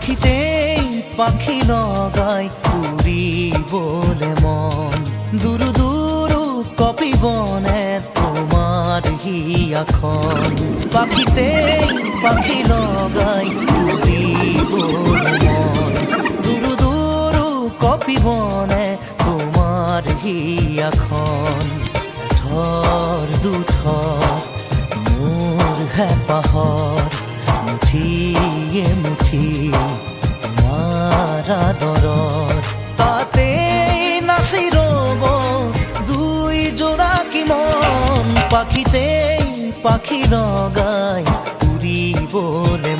পাখিতেই পাখি লগাই উড়ি বলে মন দুরু দুরু কপি বনে তোমার হিয়াখন পাখিতেই পাখি লগাই উড়ি বলে মন দুরু দুরু কপি বনে তোমার হিয়াখন থর দুথর মোর হেপাহর মুঠিয়ে মুঠি তোমার আদৰৰ তাতে নাচি ৰব দুই জোড়া কি মন পাখিতেই পাখি লগাই উড়িবলে